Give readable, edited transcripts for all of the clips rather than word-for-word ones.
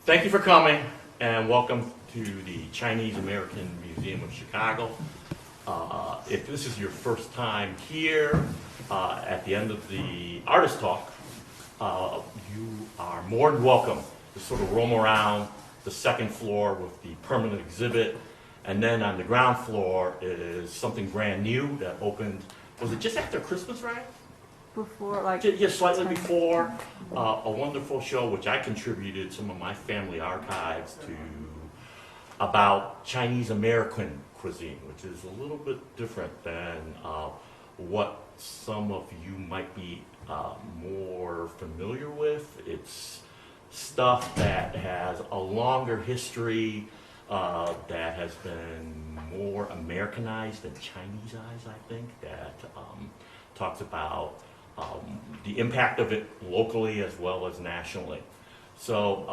Thank you for coming, and welcome to the Chinese American Museum of Chicago. If this is your first time here, at the end of the artist talk, you are more than welcome to sort of roam around the second floor with the permanent exhibit, and then on the ground floor is something brand new that opened, was it just after Christmas, right? Before, like, Just slightly before, a wonderful show which I contributed some of my family archives to about Chinese American cuisine, which is a little bit different than what some of you might be more familiar with. It's stuff that has a longer history, that has been more Americanized than Chinesized, I think, that talks about the impact of it locally as well as nationally. So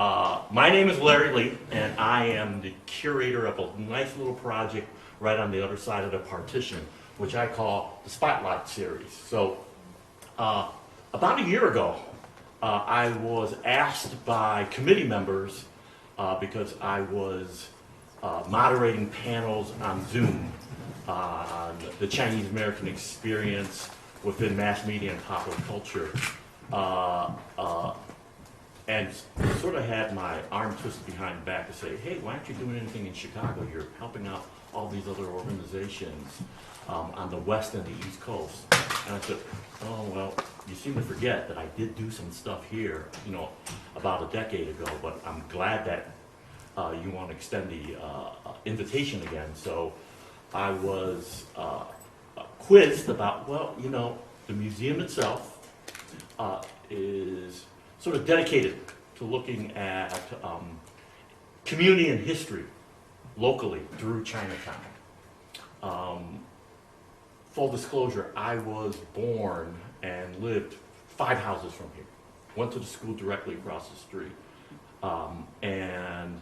my name is Larry Lee, and I am the curator of a nice little project right on the other side of the partition, which I call the Spotlight Series. So about a year ago, I was asked by committee members, because I was moderating panels on Zoom on the Chinese American experience within mass media and popular culture, and sort of had my arm twisted behind the back to say, hey, why aren't you doing anything in Chicago? You're helping out all these other organizations on the West and the East Coast. And I said, oh, well, you seem to forget that I did do some stuff here, about a decade ago, but I'm glad that you want to extend the invitation again. So I was quizzed about, well, the museum itself is sort of dedicated to looking at community and history locally through Chinatown. Full disclosure, I was born and lived 5 houses from here. Went to the school directly across the street. And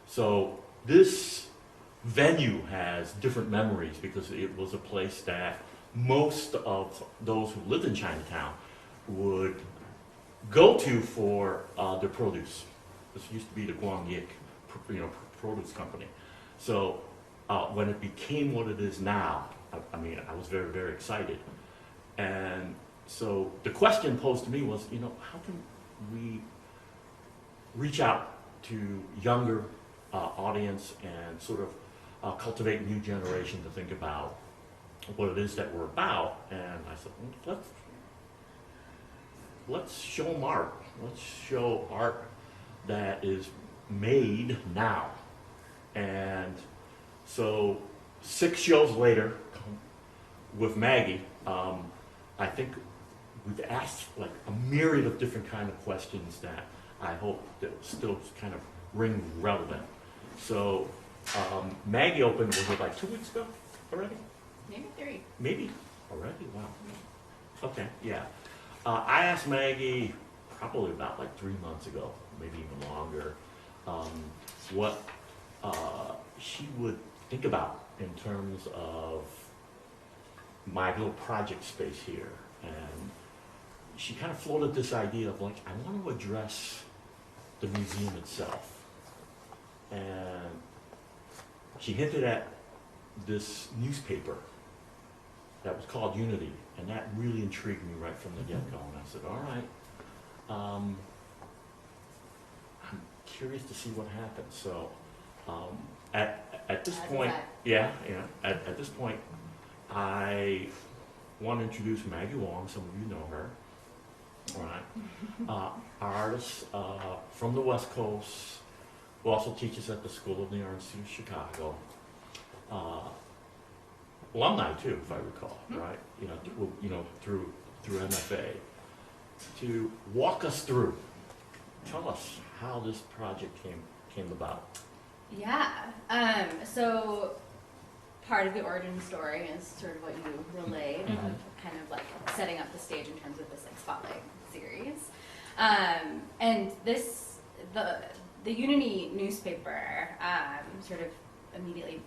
so this venue has different memories because it was a place that most of those who lived in Chinatown would go to for their produce. This used to be the Guangyik, produce company. So when it became what it is now, I was very, very excited. And so the question posed to me was, how can we reach out to younger audience and sort of cultivate a new generation to think about what it is that we're about? And I said, let's show them art. Let's show art that is made now. And so 6 shows later, with Maggie, I think we've asked like a myriad of different kind of questions that I hope that still kind of ring relevant. So Maggie opened, was it like 2 weeks ago already? Maybe 3. Maybe already? Wow. Okay, yeah. I asked Maggie probably about like 3 months ago, maybe even longer, what she would think about in terms of my little project space here. And she kind of floated this idea of like, I want to address the museum itself. And she hinted at this newspaper that was called Unity, and that really intrigued me right from the get-go. And I said, all right, I'm curious to see what happens. So at this point, at this point, I want to introduce Maggie Wong. Some of you know her, all right? Artist from the West Coast, who also teaches at the School of the Arts in Chicago. Alumni too, if I recall, right? Through MFA, to walk us through. Tell us how this project came about. Yeah. So part of the origin story is sort of what you relayed, kind of like setting up the stage in terms of this like spotlight series. And the Unity newspaper sort of immediately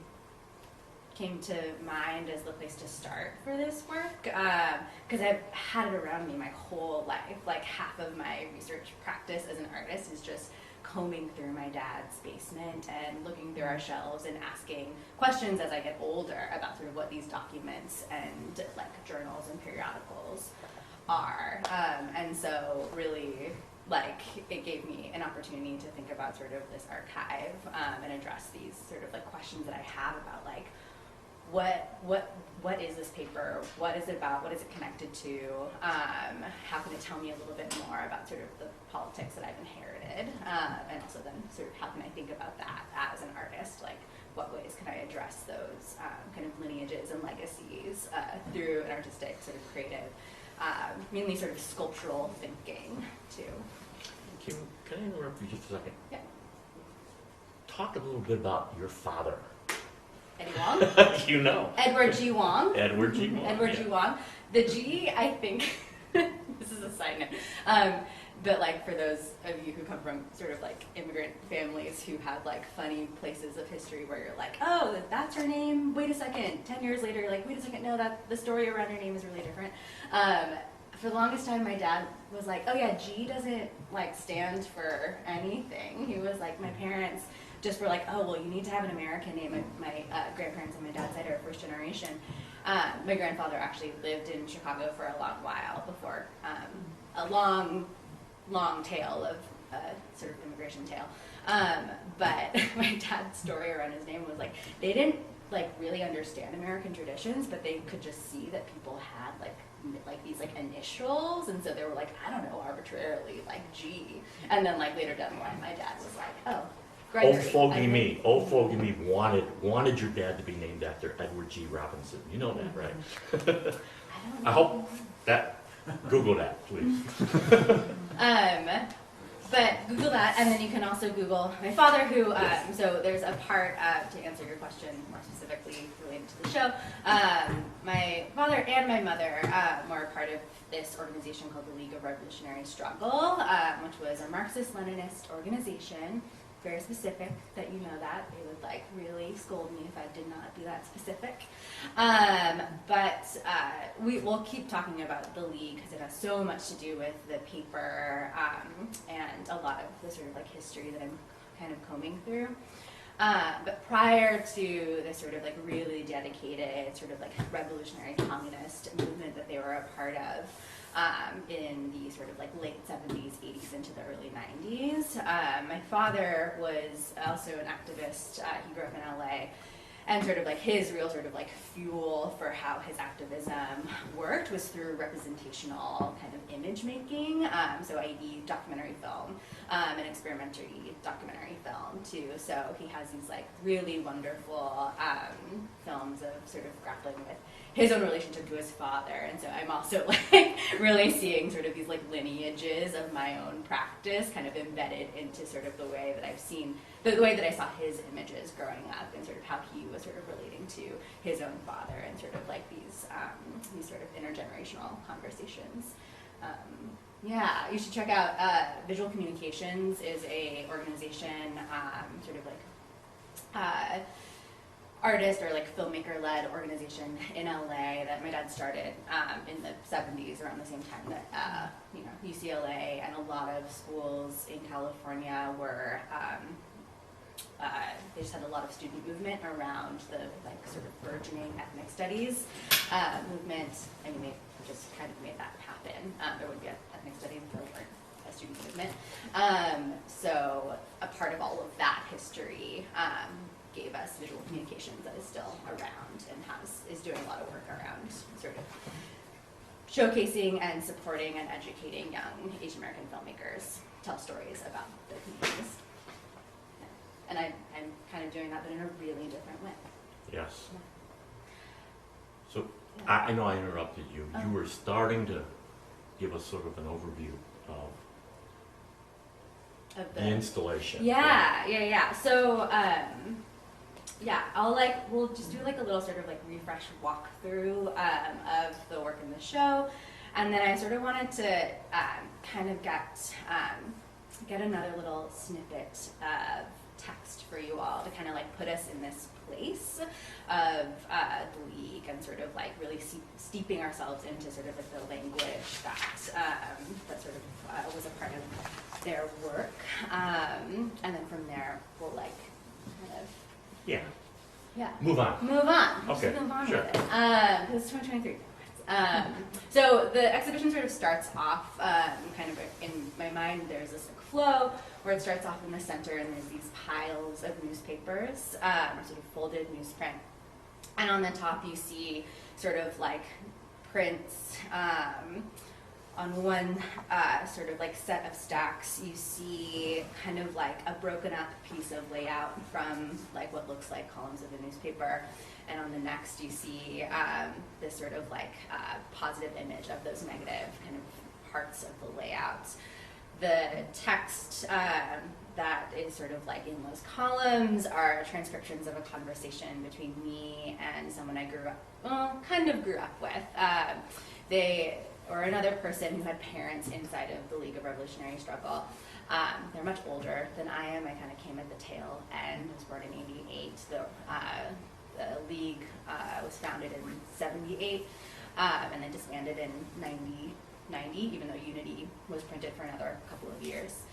came to mind as the place to start for this work, because I've had it around me my whole life. Like half of my research practice as an artist is just combing through my dad's basement and looking through our shelves and asking questions as I get older about sort of what these documents and like journals and periodicals are. And so really, like, it gave me an opportunity to think about sort of this archive and address these sort of like questions that I have about like what is this paper? What is it about? What is it connected to? How can it tell me a little bit more about sort of the politics that I've inherited? And also then sort of how can I think about that as an artist? Like, what ways can I address those kind of lineages and legacies through an artistic sort of creative, mainly sort of sculptural thinking too. Can I interrupt you just a second? Yeah. Talk a little bit about your father. Eddie Wong? You know. Edward G. Wong. Edward G. Wong. Edward G. Wong. The G, I think, this is a side note, but like for those of you who come from sort of like immigrant families who have like funny places of history where you're like, oh, that's her name, wait a second, 10 years later, you're like, wait a second, no, that the story around her name is really different. For the longest time, my dad was like, oh yeah, G doesn't like stand for anything. He was like, my parents just were like, oh, well, you need to have an American name. My grandparents on my dad's side are first generation. My grandfather actually lived in Chicago for a long while before a long tale of sort of immigration tale. But my dad's story around his name was like, they didn't like really understand American traditions, but they could just see that people had like these like initials, and so they were like, I don't know, arbitrarily like G. And then like later down the line, my dad was like, oh, Gregory. Old fogey me wanted your dad to be named after Edward G. Robinson. You know that, right? I hope that, Google that, please. But Google that, and then you can also Google my father, who, so there's a part, to answer your question more specifically related to the show, my father and my mother were a part of this organization called the League of Revolutionary Struggle, which was a Marxist-Leninist organization. Very specific, that you know that. They would like really scold me if I did not be that specific. But we will keep talking about the League because it has so much to do with the paper and a lot of the sort of like history that I'm kind of combing through. But prior to the sort of like really dedicated sort of like revolutionary communist movement that they were a part of, in the sort of like late 70s, 80s into the early 90s. My father was also an activist. He grew up in LA, and sort of like his real sort of like fuel for how his activism worked was through representational kind of image making, so i.e. documentary film, and experimentary documentary film too. So he has these like really wonderful films of sort of grappling with his own relationship to his father, and so I'm also like really seeing sort of these like lineages of my own practice kind of embedded into sort of the way that I've seen, the way that I saw his images growing up, and sort of how he was sort of relating to his own father, and sort of like these sort of intergenerational conversations. Yeah, you should check out Visual Communications is a organization, sort of like artist or like filmmaker-led organization in LA that my dad started in the 70s, around the same time that UCLA and a lot of schools in California were they just had a lot of student movement around the like sort of burgeoning ethnic studies movement, and we just kind of made that happen. There would be ethnic studies if there weren't a student movement. So a part of all of that history gave us Visual Communications that is still around and is doing a lot of work around sort of showcasing and supporting and educating young Asian American filmmakers tell stories about their communities. Yeah. And I'm kind of doing that, but in a really different way. Yes. Yeah. So I know I interrupted you. You were starting to give us sort of an overview of the installation. Yeah. So, we'll just do like a little sort of like refresh walkthrough of the work in the show, and then I sort of wanted to kind of get another little snippet of text for you all to kind of like put us in this place of the League and sort of like really steeping ourselves into sort of like the language that sort of was a part of their work. And then from there, we'll like kind of Yeah. yeah Move on. Just Okay, move on sure. with it. Because it's 2023. So the exhibition sort of starts off kind of in my mind. There's this like flow where it starts off in the center, and there's these piles of newspapers, or sort of folded newsprint, and on the top you see sort of like prints. On one sort of like set of stacks, you see kind of like a broken up piece of layout from like what looks like columns of a newspaper. And on the next, you see this sort of like positive image of those negative kind of parts of the layout. The text that is sort of like in those columns are transcriptions of a conversation between me and someone I kind of grew up with. Or another person who had parents inside of the League of Revolutionary Struggle. They're much older than I am. I kind of came at the tail end. I was born in '88. The League was founded in '78 and then disbanded in '90, even though Unity was printed for another couple of years.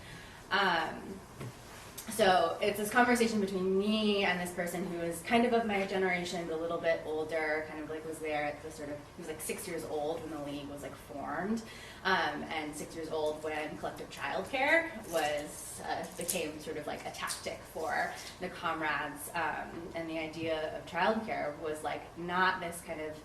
So it's this conversation between me and this person who is kind of my generation, but a little bit older, kind of like was there at the sort of, he was like 6 years old when the League was like formed, and 6 years old when collective childcare became sort of like a tactic for the comrades, and the idea of childcare was like not this kind of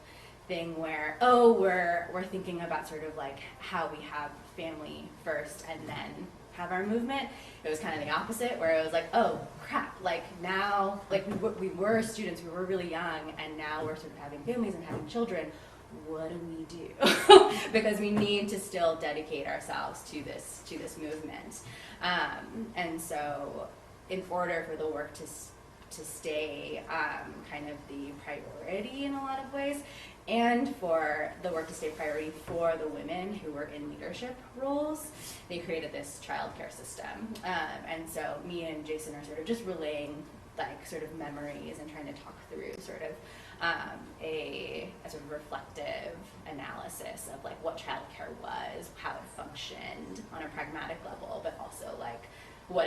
thing where, oh, we're thinking about sort of like how we have family first and then have our movement. It was kind of the opposite, where it was like, oh crap, like now, like we were students, we were really young, and now we're sort of having families and having children. What do we do? Because we need to still dedicate ourselves to this movement. And so in order for the work to stay kind of the priority in a lot of ways, and for the work to stay priority for the women who were in leadership roles, they created this childcare system. And so me and Jason are sort of just relaying like sort of memories and trying to talk through sort of a sort of reflective analysis of like what childcare was, how it functioned on a pragmatic level, but also like what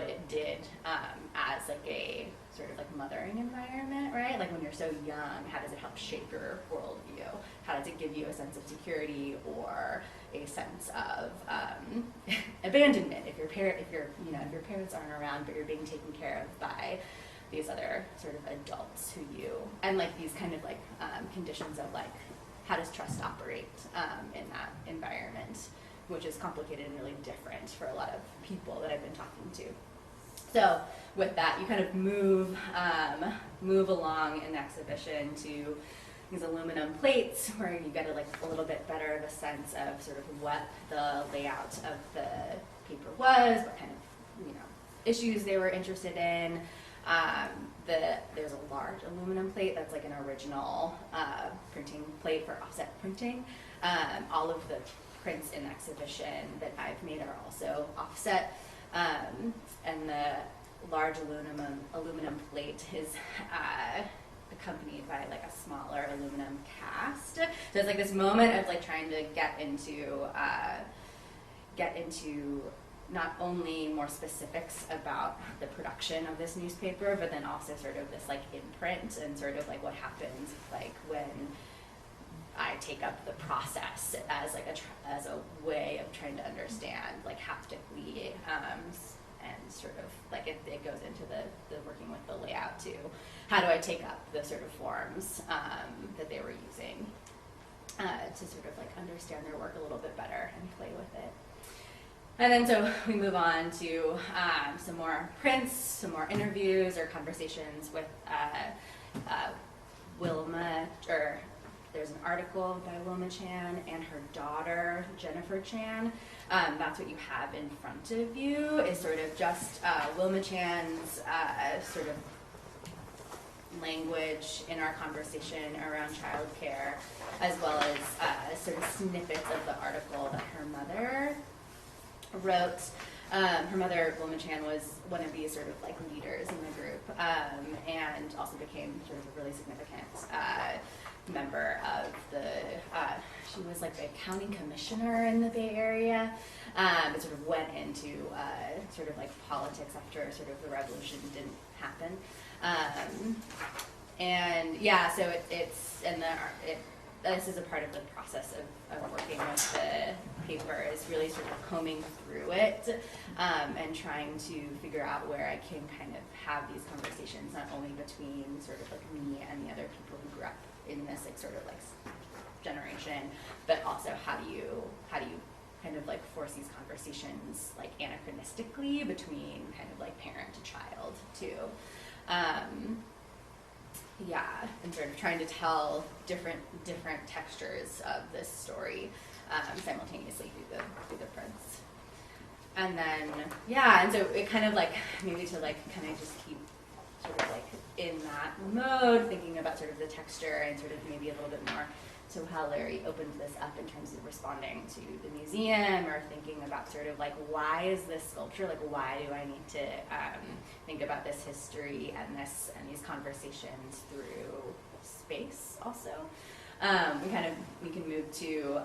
it did as like a sort of like mothering environment, right? Like when you're so young, how does it help shape your worldview? How does it give you a sense of security or a sense of abandonment if your parents aren't around, but you're being taken care of by these other sort of adults and like these kind of like conditions of like how does trust operate in that environment, which is complicated and really different for a lot of people that I've been talking to. So with that, you kind of move along in the exhibition to these aluminum plates where you get a little bit better of a sense of sort of what the layout of the paper was, what kind of issues they were interested in. There's a large aluminum plate that's like an original printing plate for offset printing. All of the prints in the exhibition that I've made are also offset, and the large aluminum plate is accompanied by like a smaller aluminum cast. So it's like this moment of like trying to get into not only more specifics about the production of this newspaper, but then also sort of this like imprint and sort of like what happens like when I take up the process as like as a way of trying to understand like haptically, and sort of like it goes into the working with the layout too. How do I take up the sort of forms that they were using to sort of like understand their work a little bit better and play with it. And then so we move on to some more prints, some more interviews or conversations with Wilma, or there's an article by Wilma Chan and her daughter, Jennifer Chan. That's what you have in front of you, is sort of just Wilma Chan's sort of language in our conversation around childcare, as well as sort of snippets of the article that her mother wrote. Her mother, Wilma Chan, was one of these sort of like leaders in the group, and also became sort of a really significant member of the, she was like the county commissioner in the Bay Area, but sort of went into sort of like politics after sort of the revolution didn't happen. And yeah, so this is a part of the process of working with the paper, is really sort of combing through it and trying to figure out where I can kind of have these conversations, not only between sort of like me and the other people who grew up in this like sort of like generation, but also how do you kind of like force these conversations like anachronistically between kind of like parent to child too. Yeah, and sort of trying to tell different textures of this story simultaneously through the prints. And then, yeah, and so it kind of like, maybe to like kind of just keep sort of like in that mode, thinking about sort of the texture and sort of maybe a little bit more. So how Larry opened this up in terms of responding to the museum, or thinking about sort of like, why is this sculpture, like why do I need to think about this history and these conversations through space also. We can move to,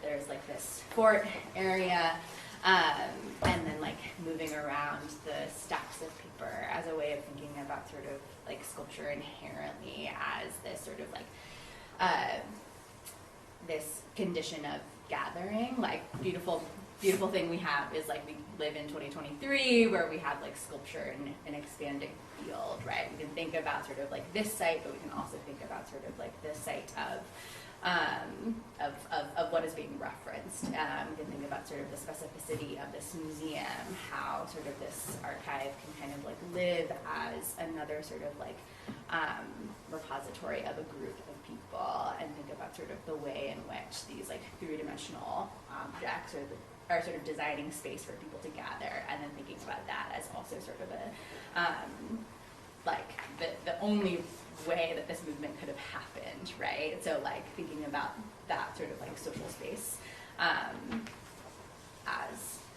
there's like this fort area, and then like moving around the stacks of paper as a way of thinking about sort of like sculpture inherently as this sort of like, this condition of gathering. Like beautiful thing we have is like we live in 2023 where we have like sculpture in an expanding field, right? We can think about sort of like this site, but we can also think about sort of like the site of what is being referenced. We can think about sort of the specificity of this museum, how sort of this archive can kind of like live as another sort of like repository of a group of people, and think about sort of the way in which these like three-dimensional objects are sort of designing space for people to gather, and then thinking about that as also sort of a like the only way that this movement could have happened, right? So like thinking about that sort of like social space as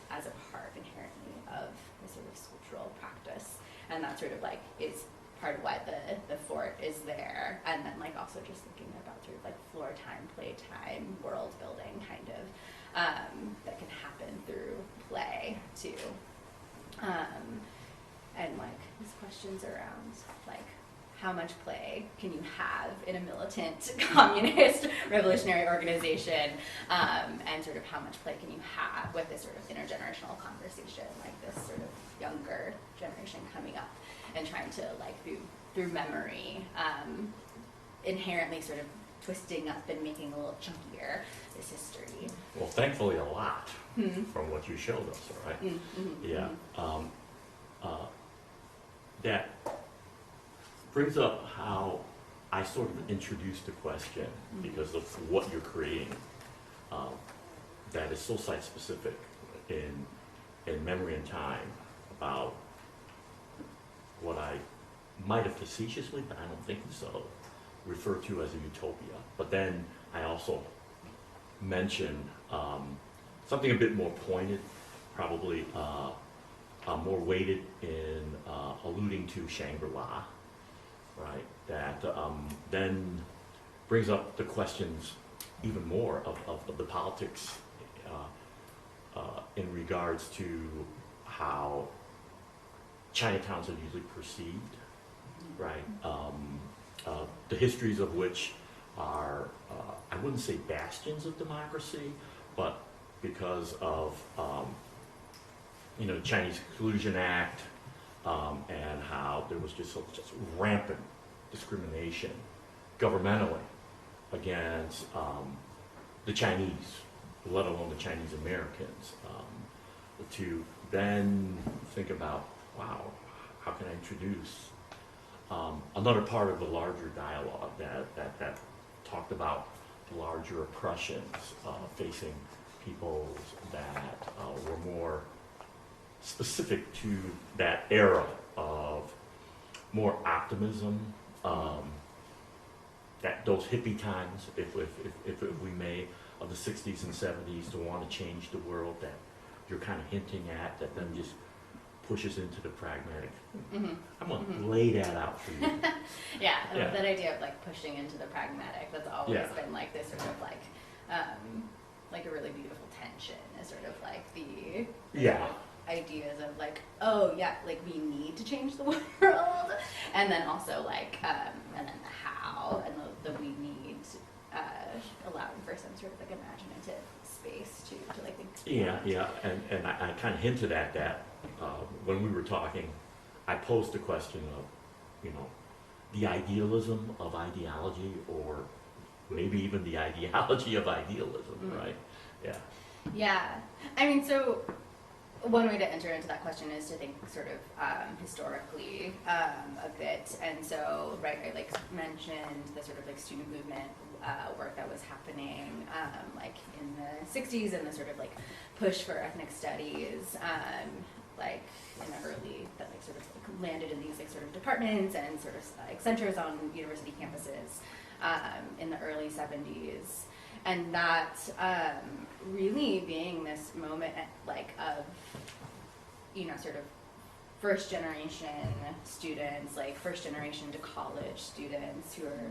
a part inherently of the sort of sculptural practice, and that sort of like is part of why the fort is there, and then like also just thinking about sort of like floor time, play time, world building kind of that can happen through play too. And like these questions around like how much play can you have in a militant communist revolutionary organization, and sort of how much play can you have with this sort of intergenerational conversation, like this sort of younger generation coming up and trying to like through memory inherently sort of twisting up and making a little chunkier this history. Well, thankfully a lot from what you showed us, right? Yeah. That brings up how I sort of introduced the question because of what you're creating that is so site-specific in memory and time, about what I might have facetiously, but I don't think so, referred to as a utopia. But then I also mentioned something a bit more pointed, probably more weighted in alluding to ShangriLa, right? That then brings up the questions even more of the politics in regards to how Chinatowns are usually perceived, right? The histories of which are, I wouldn't say bastions of democracy, but because of, the Chinese Exclusion Act, and how there was just rampant discrimination governmentally against the Chinese, let alone the Chinese Americans, to then think about, wow, how can I introduce another part of the larger dialogue that talked about larger oppressions facing peoples that were more specific to that era of more optimism, that those hippie times, if we may, of the 60s and 70s, to want to change the world, that you're kind of hinting at that then just pushes into the pragmatic. Mm-hmm. I'm going to lay that out for you. Yeah, I Yeah. love that idea of like pushing into the pragmatic. That's always Yeah. been like this sort of like a really beautiful tension is sort of like the Yeah. ideas of like, oh yeah, like we need to change the world, and then also like and then the how and the we need allowing for some sort of like imaginative space to like think. Yeah, and I kind of hinted at that when we were talking. I posed the question of, the idealism of ideology, or maybe even the ideology of idealism, right? Yeah. Yeah, I mean, so one way to enter into that question is to think sort of historically a bit, and so I like mentioned the sort of like student movement work that was happening like in the 60s and the sort of like push for ethnic studies like in the early that like sort of like landed in these like sort of departments and sort of like centers on university campuses in the early 70s, and that really being this moment like of sort of first generation students, like first generation to college students who are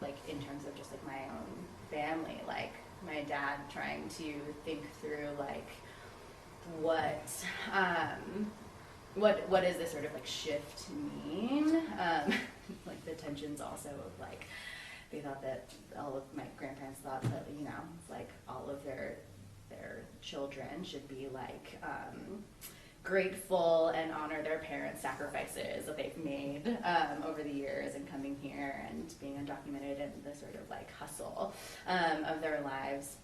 like in terms of just like my own family, like my dad trying to think through like what does this sort of like shift mean? Like the tensions also of like they thought that all of my grandparents thought that it's like all of their children should be like grateful and honor their parents' sacrifices that they've made over the years and coming here and being undocumented and the sort of like hustle of their lives.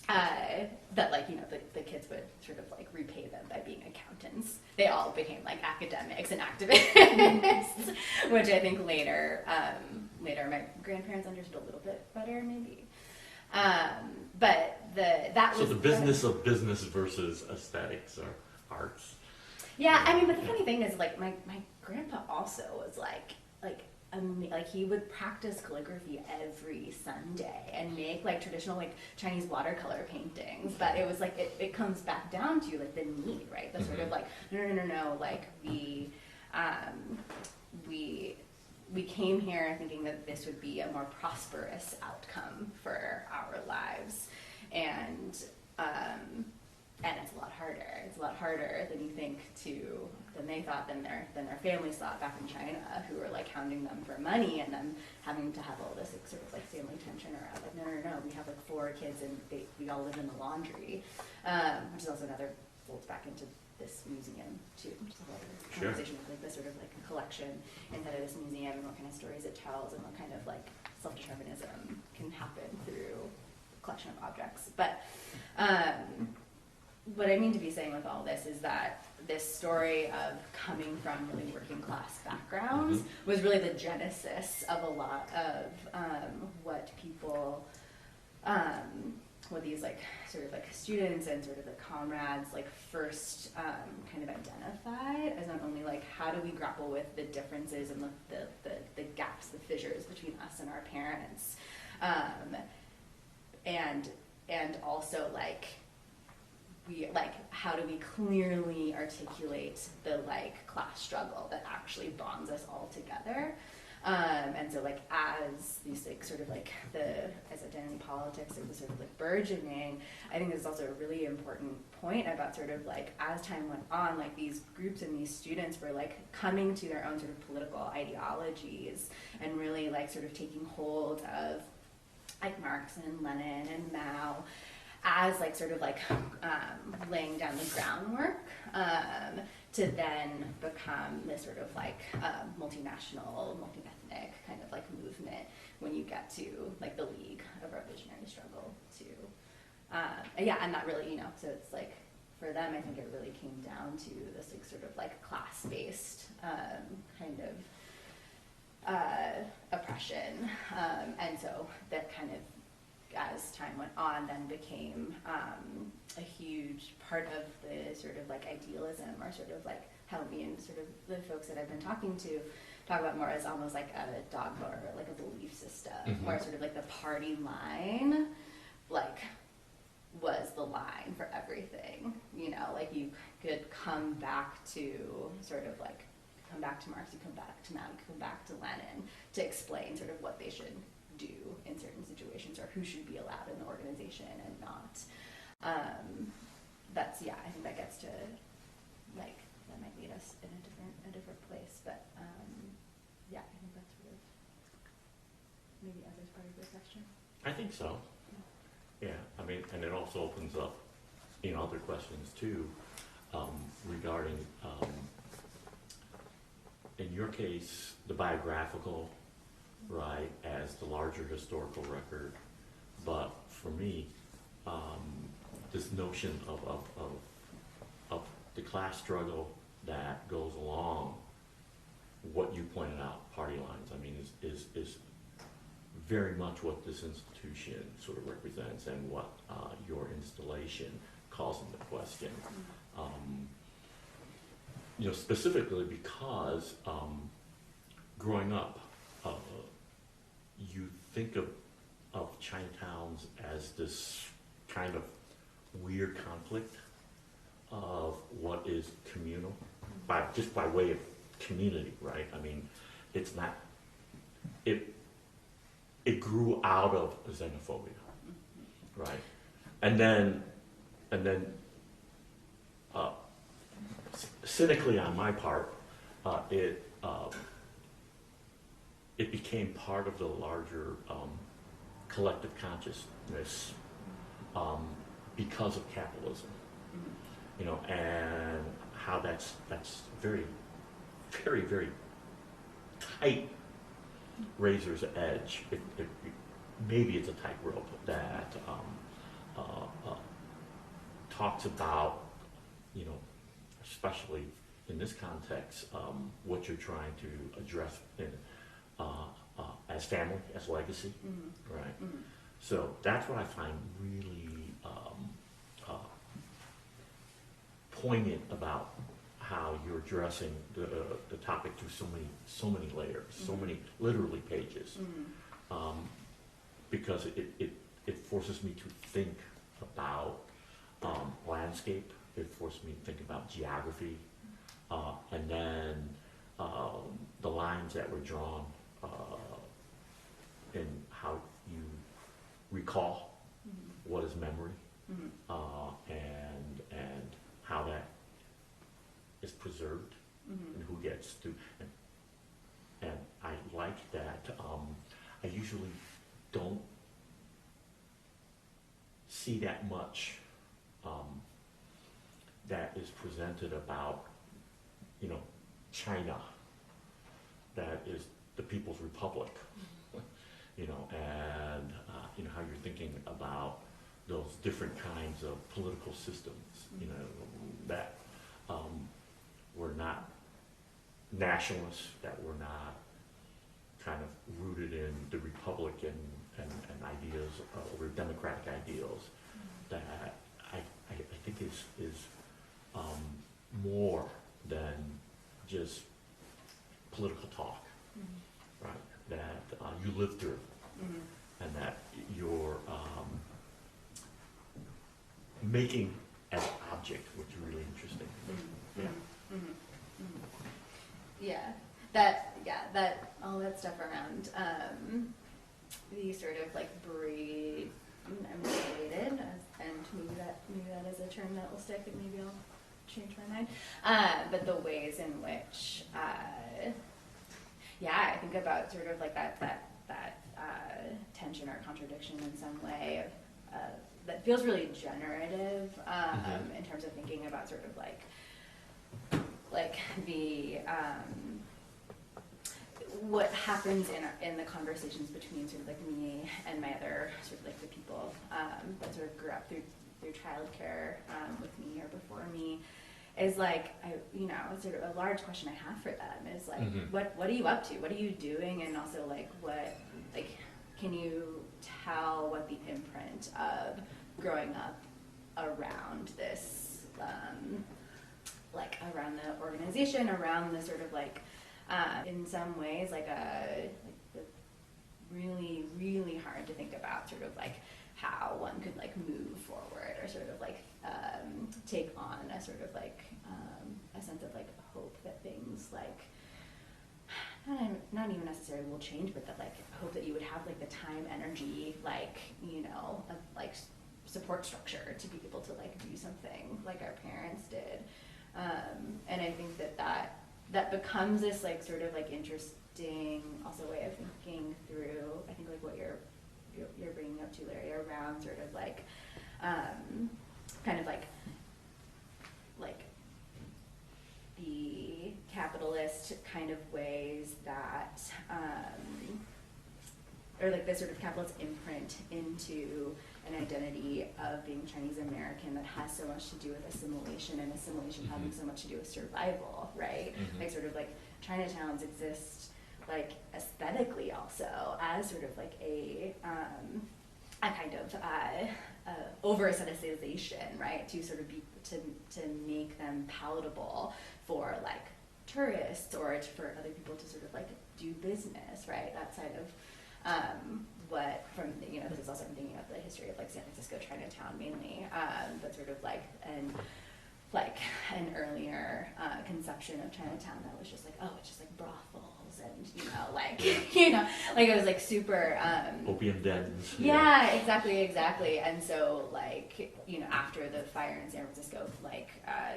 That like the kids would sort of like repay them by being accountants. They all became like academics and activists, which I think later my grandparents understood a little bit better maybe. But So the business of business versus aesthetics or arts. Yeah, I mean, but the funny thing is like my grandpa also was like he would practice calligraphy every Sunday and make like traditional like Chinese watercolor paintings, but it was like it comes back down to like the need, right? The sort of like no, like we came here thinking that this would be a more prosperous outcome for our lives, and it's a lot harder. It's a lot harder than you think than they thought, than their families thought back in China, who were like hounding them for money and then having to have all this like, sort of like family tension around like no, we have like 4 kids and we all live in the laundry, which is also another folds back into this museum too, which is a whole other conversation of like the sort of like collection inside of this museum and what kind of stories it tells and what kind of like self-determinism can happen through a collection of objects. But what I mean to be saying with all this is that this story of coming from really working class backgrounds was really the genesis of a lot of what people, what these like sort of like students and sort of the comrades like first kind of identified as not only like how do we grapple with the differences and the gaps, the fissures between us and our parents, and also like how do we clearly articulate the like class struggle that actually bonds us all together, and so like as these like sort of like as identity politics is sort of like burgeoning, I think there's also a really important point about sort of like as time went on, like these groups and these students were like coming to their own sort of political ideologies and really like sort of taking hold of like Marx and Lenin and Mao as like sort of like laying down the groundwork to then become this sort of like multinational, multi-ethnic kind of like movement when you get to like the League of Revolutionary Struggle too. And that really, so it's like for them, I think it really came down to this like sort of like class-based kind of oppression, and so that kind of, as time went on, then became a huge part of the sort of like idealism, or sort of like how me and sort of the folks that I've been talking to talk about more as almost like a dogma or like a belief system, where sort of like the party line like was the line for everything. You know, like you could come back to sort of like, come back to Marx, you come back to Mao, you come back to Lenin to explain sort of what they should do in certain situations or who should be allowed in the organization and not. That's, yeah, I think that gets to, like, that might lead us in a different place, but yeah, I think that's sort of maybe answers part of your question. I think so. Yeah, I mean, and it also opens up, other questions too, regarding, in your case, the biographical, right, as the larger historical record, but for me, this notion of the class struggle that goes along what you pointed out, party lines, I mean, is very much what this institution sort of represents and what your installation calls into question. Specifically because growing up, you think of Chinatowns as this kind of weird conflict of what is communal, just by way of community, right? I mean, it's not, it grew out of xenophobia, right? And then cynically on my part, it became part of the larger collective consciousness because of capitalism, and how that's very, very, very tight razor's edge. Maybe it's a tightrope that talks about, especially in this context, what you're trying to address as family, as legacy, right? So that's what I find really poignant about how you're addressing the topic through so many layers, so many literally pages, because it forces me to think about landscape. It forced me to think about geography, and then the lines that were drawn in how you recall what is memory, and how that is preserved, and who gets to. And I like that. I usually don't see that much that is presented about, China, that is the People's Republic, and how you're thinking about those different kinds of political systems, that were not nationalists, that were not kind of rooted in the Republican and ideas, or democratic ideals, that I think is more than just political talk, right? That you live through, and that you're making as an object, which is really interesting. That all that stuff around the sort of like braid and related, and maybe that is a term that will stick, and maybe I'll change my mind. But the ways in which, I think about sort of like that tension or contradiction in some way that feels really generative in terms of thinking about sort of like the what happens in the conversations between sort of like me and my other sort of like the people that sort of grew up through childcare with me or before me, is like, sort of a large question I have for them is like, what are you up to? What are you doing? And also like, can you tell what the imprint of growing up around this, around the organization, around the sort of like, in some ways, really, really hard to think about sort of like how one could like move forward or sort of like take on a sort of like a sense of like hope that things like not even necessarily will change, but that like hope that you would have like the time, energy, like, you know, like support structure to be able to like do something like our parents did. And I think that becomes this like sort of like interesting also way of thinking through, I think like what you're bringing up too, Larry, around sort of like kind of like the capitalist kind of ways that or like this sort of capitalist imprint into an identity of being Chinese American that has so much to do with assimilation, and assimilation having so much to do with survival, right? Like sort of like Chinatowns exist like aesthetically also as sort of like a kind of over aestheticization, right? To sort of be to make them palatable for like tourists or for other people to sort of like do business, right? That side of what from, you know, this is also I'm thinking of the history of like San Francisco, Chinatown mainly, but sort of like an earlier conception of Chinatown that was just like, oh, it's just like brothels and, you know, like, you know, like it was like super opium dens. Yeah, exactly. And so like, you know, after the fire in San Francisco, like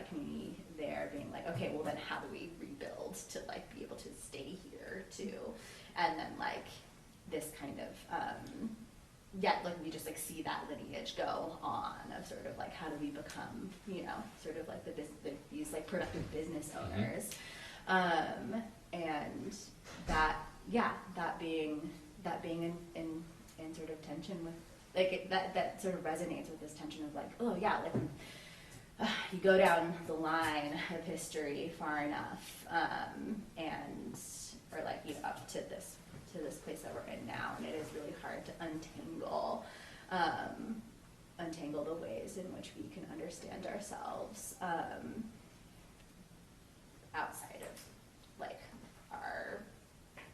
community there being like, okay, well then how do we rebuild to like be able to stay here too? And then like this kind of like we just like see that lineage go on of sort of like how do we become, you know, sort of like these like productive business owners, and that being in sort of tension with like that sort of resonates with this tension of like, oh yeah, like you go down the line of history far enough, and or like, you know, up to this place that we're in now, and it is really hard to untangle the ways in which we can understand ourselves outside of like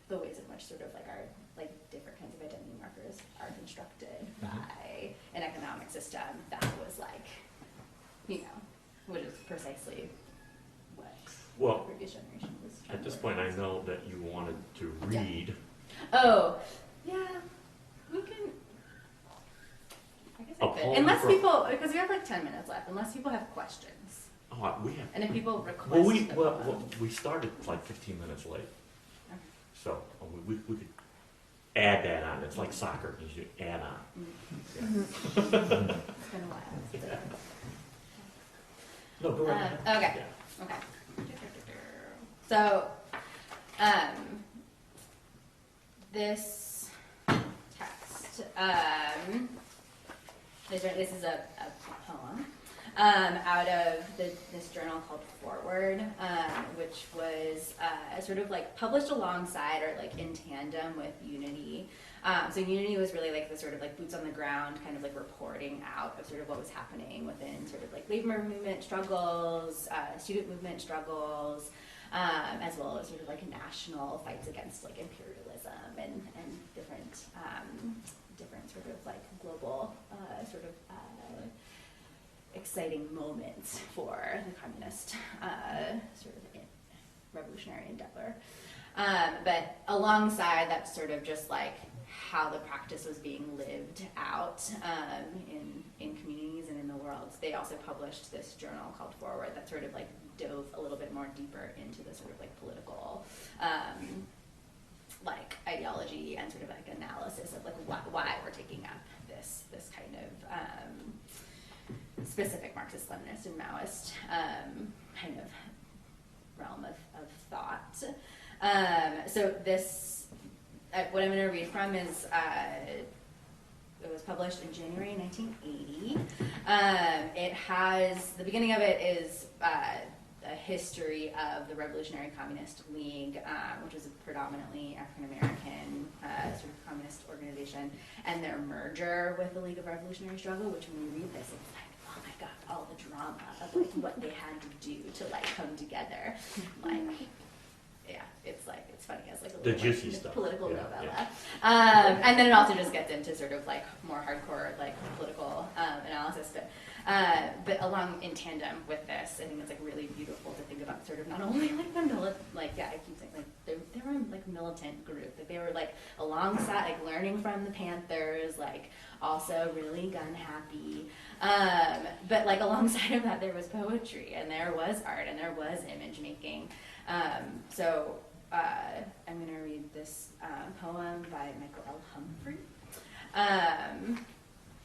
the ways in which sort of like our like different kinds of identity markers are constructed by an economic system that was like, you know, which is precisely what the previous generation was trying At this to point, I organize. know that you wanted to read. Oh, yeah, we can. I guess I A could. poem Unless for- people, because we have like 10 minutes left, unless people have questions. Oh, we have. And if people request Well, we started like 15 minutes late, Okay. so we could add that on. It's like soccer, you should add on. Yeah. It's been a while. Yeah. No, go ahead. Okay. Yeah. Okay. So, this text, this is a poem out of this journal called Forward, which was sort of like published alongside or like in tandem with Unity. So Unity was really like the sort of like boots on the ground kind of like reporting out of sort of what was happening within sort of like labor movement struggles, student movement struggles, as well as sort of like national fights against like imperialism and different sort of like global sort of exciting moments for the communist sort of revolutionary endeavor. But alongside that sort of just like how the practice was being lived out in communities and in the world, they also published this journal called Forward that sort of like dove a little bit more deeper into the sort of like political like ideology and sort of like analysis of like why we're taking up this kind of specific Marxist, Leninist, and Maoist kind of realm of thought. So this, what I'm going to read from is, it was published in January 1980. It has, the beginning of it is a history of the Revolutionary Communist League, which was a predominantly African-American sort of communist organization, and their merger with the League of Revolutionary Struggle, which when you read this, it's like, oh my god, all the drama of like what they had to do to like come together. Like, yeah, it's funny as like a The little juicy like, stuff. political Yeah, novella. yeah. And then it also just gets into sort of like more hardcore like political analysis, but along in tandem with this, I think it's like really beautiful to think about sort of not only like the I keep saying like they were like a militant group, like they were like alongside like learning from the Panthers, like also really gun happy, but like alongside of that there was poetry and there was art and there was image making. So I'm going to read this poem by Michael L. Humphrey.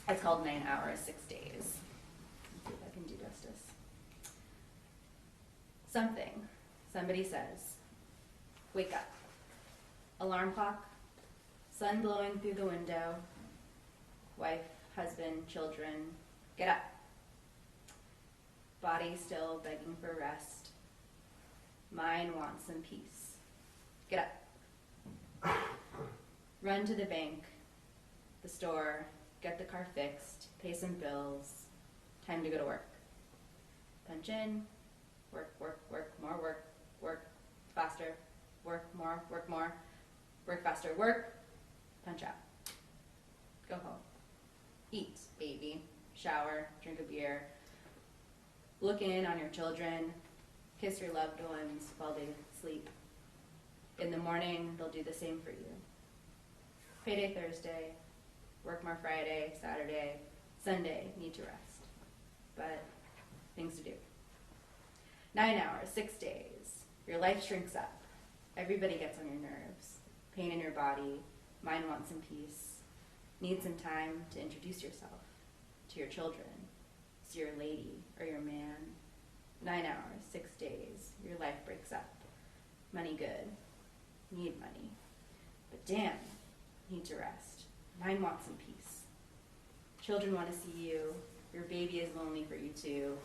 It's called 9 Hours, 6 Days. Let's see if I can do justice. Somebody says, wake up. Alarm clock, sun blowing through the window, wife, husband, children, get up. Body still begging for rest. Mind wants some peace. Get up. Run to the bank, the store, get the car fixed, pay some bills. Time to go to work. Punch in, work, more work, faster, work more, work faster, work, punch out. Go home. Eat, baby, shower, drink a beer. Look in on your children, kiss your loved ones while they sleep. In the morning, they'll do the same for you. Payday Thursday, work more Friday, Saturday, Sunday, need to rest. But things to do. 9 hours, 6 days, your life shrinks up. Everybody gets on your nerves. Pain in your body, mind wants some peace. Need some time to introduce yourself to your children, to your lady or your man. 9 hours, 6 days, your life breaks up. Money good, need money. But damn, need to rest. Mind wants some peace. Children want to see you. Your baby is lonely for you too.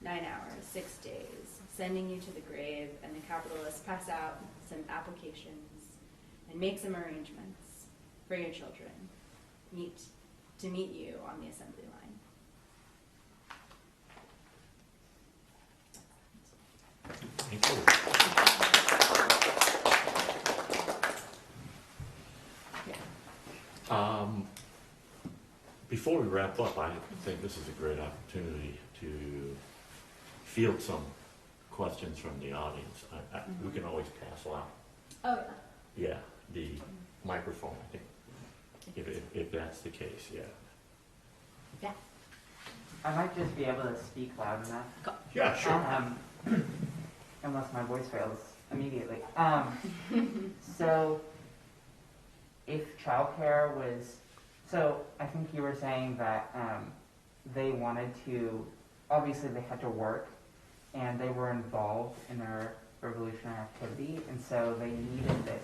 9 hours, 6 days, sending you to the grave, and the capitalists pass out some applications and make some arrangements for your children to meet you on the assembly line. Thank you. Before we wrap up, I think this is a great opportunity to field some questions from the audience. We can always pass out. Oh, yeah. Yeah, the microphone, I think, if that's the case, yeah. Yeah. I might just be able to speak loud enough. Yeah, sure. Unless my voice fails immediately. So, if childcare was, so I think you were saying that they wanted to, obviously they had to work, and they were involved in their revolutionary activity, and so they needed this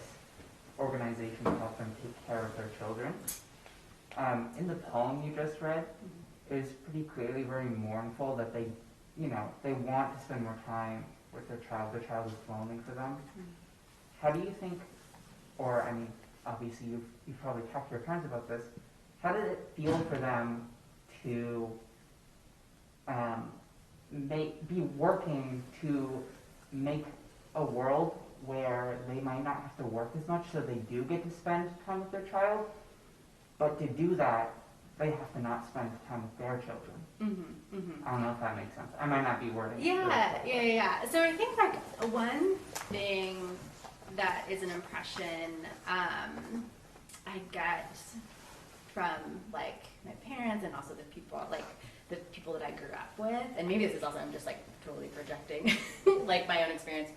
organization to help them take care of their children. In the poem you just read, it was pretty clearly very mournful that they, they want to spend more time with their child. Their child is lonely for them. How do you think, or I mean, obviously you've probably talked to your parents about this, how did it feel for them to be working to make a world where they might not have to work as much, so they do get to spend time with their child, but to do that, they have to not spend time with their children. Mm-hmm, mm-hmm. I don't know if that makes sense. I might not be wording it Yeah. So I think like one thing that is an impression I get from like my parents and also the people that I grew up with, and maybe this is also, I'm just like totally projecting like my own experience,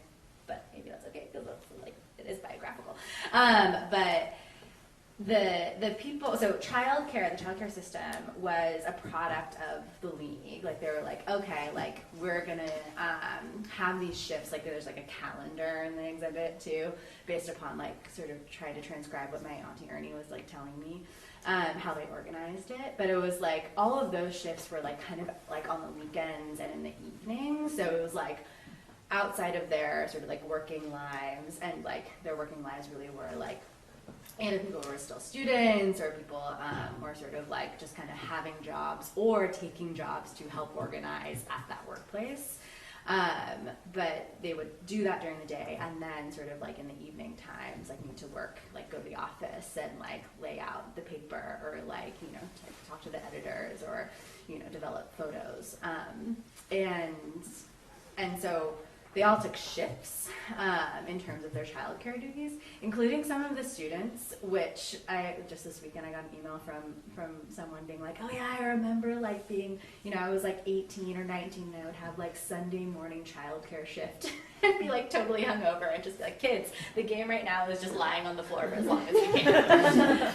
but maybe that's okay because that's like it is biographical. But the people, so the childcare system was a product of the League. Like they were like, okay, like we're gonna have these shifts. Like there's like a calendar in the exhibit too, based upon like sort of trying to transcribe what my Auntie Ernie was like telling me. How they organized it, but it was like all of those shifts were like kind of like on the weekends and in the evenings, so it was like outside of their sort of like working lives, and like their working lives really were like either people who were still students or people were sort of like just kind of having jobs or taking jobs to help organize at that workplace. But they would do that during the day, and then sort of like in the evening times, like need to work, like go to the office and like lay out the paper, or like, you know, talk to the editors, or, you know, develop photos. And so they all took shifts in terms of their childcare duties, including some of the students, which just this weekend I got an email from someone being like, oh yeah, I remember like being, you know, I was like 18 or 19 and I would have like Sunday morning childcare shift and be like totally hungover and just be like, kids, the game right now is just lying on the floor for as long as we can.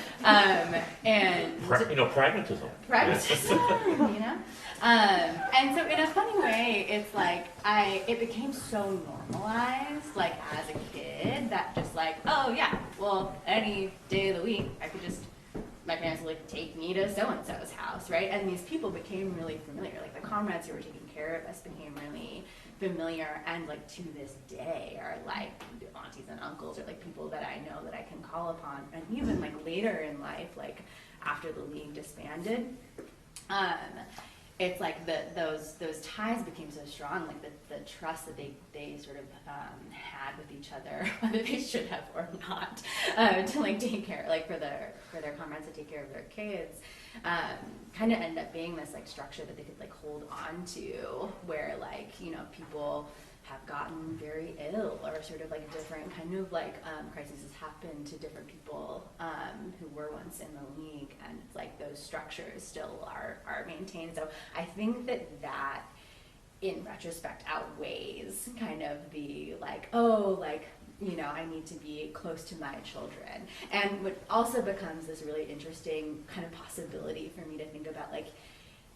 Pragmatism. Pragmatism, you know? And so in a funny way, it's like it became so normalized, like as a kid, that just like, oh yeah, well, any day of the week, my parents would like take me to so-and-so's house, right? And these people became really familiar, like the comrades who were taking care of us became really familiar, and like to this day are like aunties and uncles, or like people that I know that I can call upon. And even like later in life, like after the league disbanded, it's like those ties became so strong, like the trust that they sort of had with each other, whether they should have or not, to like take care, like for their comrades to take care of their kids, kind of end up being this like structure that they could like hold on to, where like, you know, people have gotten very ill, or sort of like different kind of like crises happen to different people who were once in the league, and it's like those structures still are maintained. So I think that in retrospect outweighs kind of the like, oh, like, you know, I need to be close to my children. And what also becomes this really interesting kind of possibility for me to think about, like,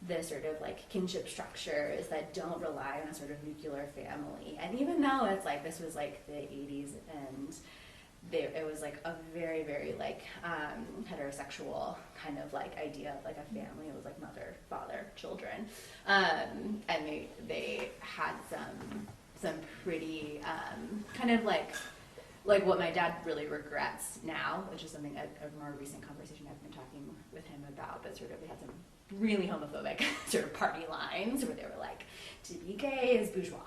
the sort of like kinship structures that don't rely on a sort of nuclear family. And even though it's like, this was like the 80s, and it was like a very, very like heterosexual kind of like idea of like a family. It was like mother, father, children. And they had some pretty kind of like what my dad really regrets now, which is something, a more recent conversation I've been talking with him about, but sort of we had some really homophobic sort of party lines where they were like, to be gay is bourgeois,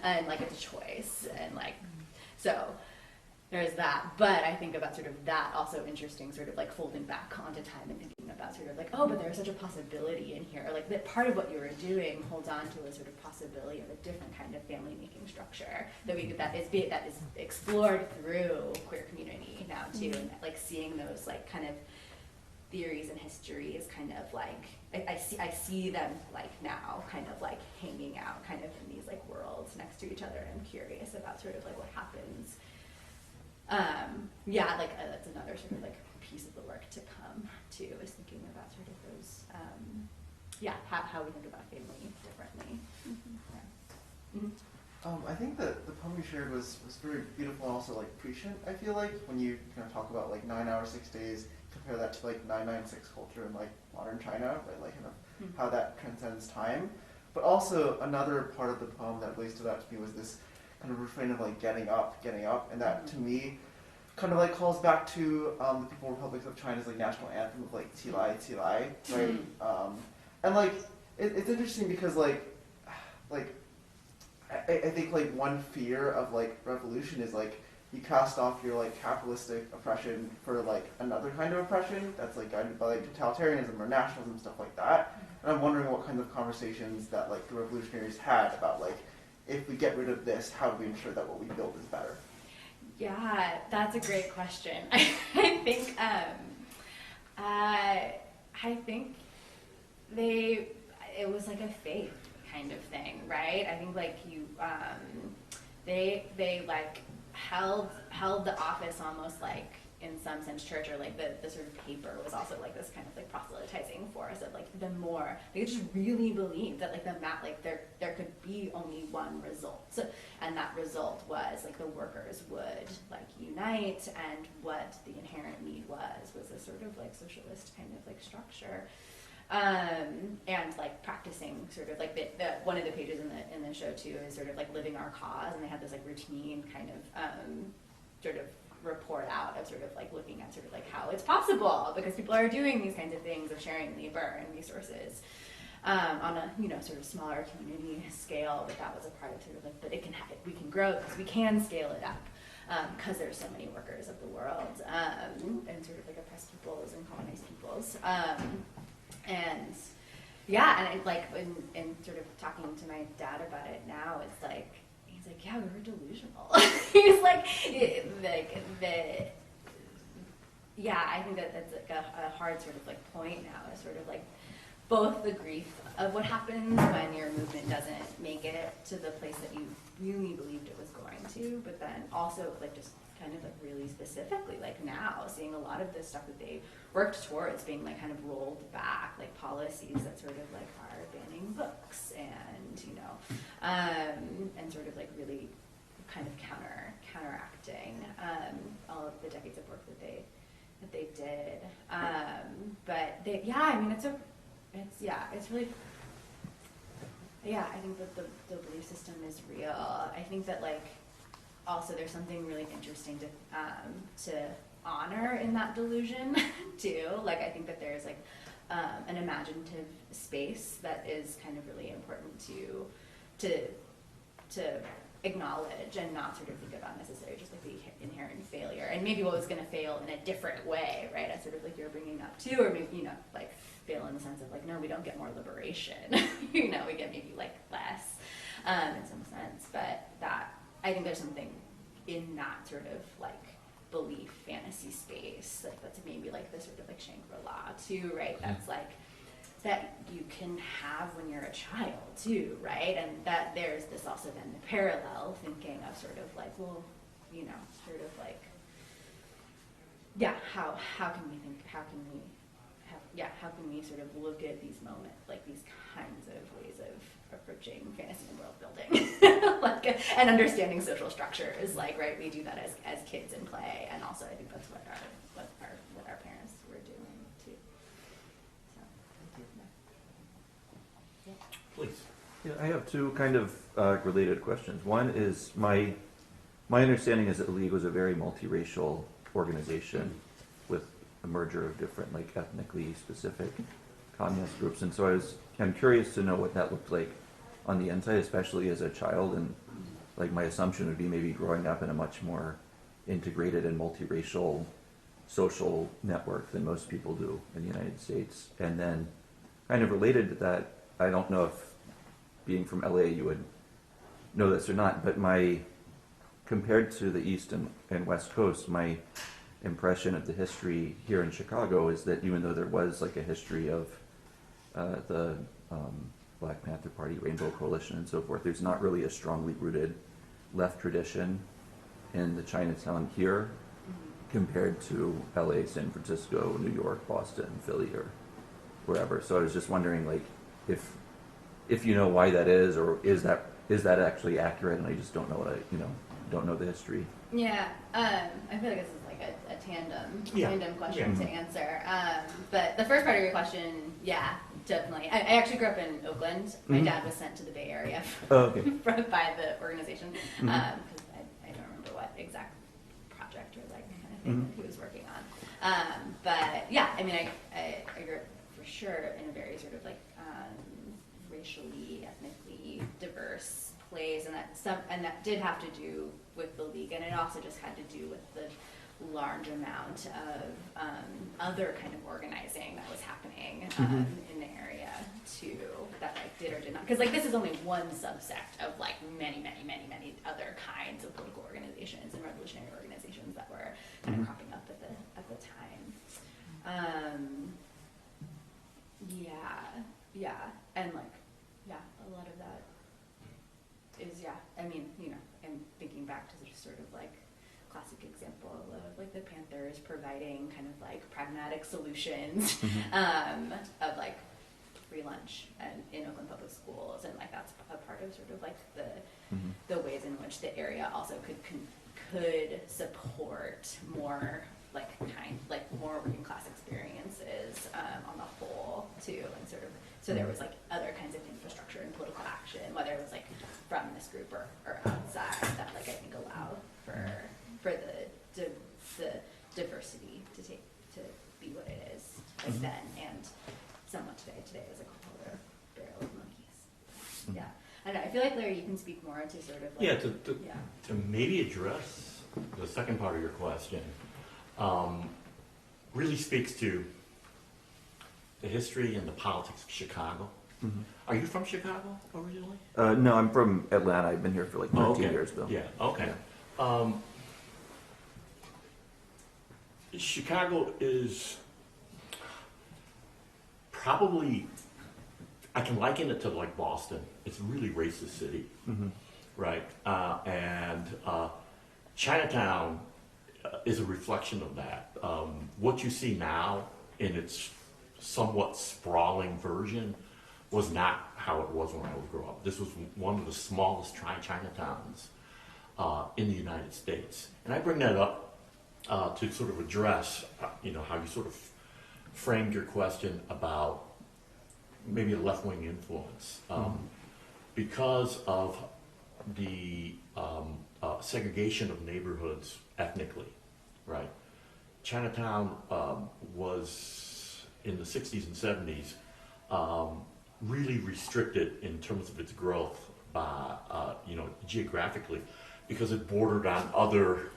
and like it's a choice, and like, so there's that. But I think about sort of that also interesting sort of like folding back onto time and thinking about sort of like, oh, but there's such a possibility in here, like that part of what you were doing holds on to a sort of possibility of a different kind of family making structure that is explored through queer community now too, and like seeing those like kind of theories and histories kind of like I see them like now kind of like hanging out kind of in these like worlds next to each other, and I'm curious about sort of like what happens. That's another sort of like piece of the work to come too, is thinking about sort of those how we think about family differently. I think that the poem you shared was very beautiful and also like prescient. I feel like when you kind of talk about like 9 hours, 6 days, compare that to like 996 culture in like modern China, right? Like kind of how that transcends time. But also another part of the poem that really stood out to me was this kind of refrain of like getting up, and that to me kind of like calls back to the People's Republic of China's like national anthem of like Tilai, Tilai, right? And like it's interesting because like I think like one fear of like revolution is like you cast off your like capitalistic oppression for like another kind of oppression that's like guided by like totalitarianism or nationalism, stuff like that. And I'm wondering what kinds of conversations that like the revolutionaries had about like, if we get rid of this, how do we ensure that what we build is better? Yeah, that's a great question. I think it was like a faith kind of thing, right? I think like they like held the office almost like in some sense church, or like the sort of paper was also like this kind of like proselytizing force of like the more they just really believed that like there could be only one result, and that result was like the workers would like unite, and what the inherent need was a sort of like socialist kind of like structure. And like practicing sort of like the one of the pages in the show too is sort of like living our cause, and they had this like routine kind of sort of report out of sort of like looking at sort of like how it's possible because people are doing these kinds of things of sharing labor and resources. on a, you know, sort of smaller community scale, but that was a part of sort of like, but it can we can grow because we can scale it up because there's so many workers of the world and sort of like oppressed peoples and colonized peoples. And yeah, and like in sort of talking to my dad about it now, it's like, he's like, yeah, we were delusional. He's like yeah, I think that that's like a hard sort of like point now, is sort of like both the grief of what happens when your movement doesn't make it to the place that you really believed it was going to, but then also like just kind of like really specifically like now seeing a lot of the stuff that they worked towards being like kind of rolled back, like policies that sort of like are banning books and, you know, and sort of like really kind of counteracting all of the decades of work that they did. But they, yeah, I mean, it's really, yeah, I think that the belief system is real. I think that like also there's something really interesting to honor in that delusion too. Like I think that there's like an imaginative space that is kind of really important to acknowledge and not sort of think about necessarily just like the inherent failure and maybe what was going to fail in a different way, right? As sort of like you're bringing up too, or maybe, you know, like fail in the sense of like, no, we don't get more liberation, you know, we get maybe like less in some sense, but that, I think there's something in that sort of like belief fantasy space, like that's maybe like the sort of like ShangriLa too, right? That's like, that you can have when you're a child too, right? And that there's this also then the parallel thinking of sort of like, well, you know, sort of like, yeah, how can we think, how can we sort of look at these moments, like these kinds of ways of approaching fantasy and world building, like, and understanding social structures, like, right, we do that as kids in play, and also I think that's what our parents were doing too. So, Please. Yeah, I have two kind of related questions. One is my understanding is that the League was a very multiracial organization with a merger of different, like, ethnically specific communist groups, and so I'm curious to know what that looked like on the inside, especially as a child, and like my assumption would be maybe growing up in a much more integrated and multiracial social network than most people do in the United States. And then kind of related to that, I don't know if being from LA you would know this or not, but compared to the East and West Coast, my impression of the history here in Chicago is that even though there was like a history of the Black Panther Party, Rainbow Coalition, and so forth, there's not really a strongly rooted left tradition in the Chinatown here compared to LA, San Francisco, New York, Boston, Philly, or wherever. So I was just wondering, like, if you know why that is, or is that actually accurate? And I just don't know don't know the history. yeah, I feel like this is like a tandem question to answer. But the first part of your question, yeah, definitely. I actually grew up in Oakland. My dad was sent to the Bay Area by the organization because I don't remember what exact project or like kind of thing that he was working on. But yeah, I mean, I grew up for sure in a very sort of like racially, ethnically diverse place, and that did have to do with the League, and it also just had to do with the large amount of other kind of organizing that was happening in the area too, that like did or did not, because like this is only one subsect of like many other kinds of political organizations and revolutionary organizations that were kind of cropping up at the time. Yeah, and like, yeah, a lot of that is, yeah, I mean, you know, and thinking back to just sort of like classic example of like the Panthers providing kind of like pragmatic solutions of like free lunch and in Oakland public schools, and like that's a part of sort of like the ways in which the area also could support more like more working class experiences on the whole too, and sort of so there was like other kinds of infrastructure and political action, whether it was like from this group or outside, that like I think allowed for the diversity to be what it is like then and somewhat today is a barrel of monkeys. Yeah, I don't know. I feel like Larry, you can speak more to sort of like, Yeah, to maybe address the second part of your question, really speaks to the history and the politics of Chicago. Are you from Chicago originally? No, I'm from Atlanta. I've been here for like 13 years though. Yeah, okay. Chicago is probably, I can liken it to like Boston. It's a really racist city, right? And Chinatown is a reflection of that. What you see now in its somewhat sprawling version was not how it was when I was growing up. This was one of the smallest Chinatowns in the United States. And I bring that up to sort of address, how you sort of framed your question about maybe a left-wing influence. Because of the segregation of neighborhoods ethnically, right? Chinatown was, in the 60s and 70s, really restricted in terms of its growth by, geographically, because it bordered on other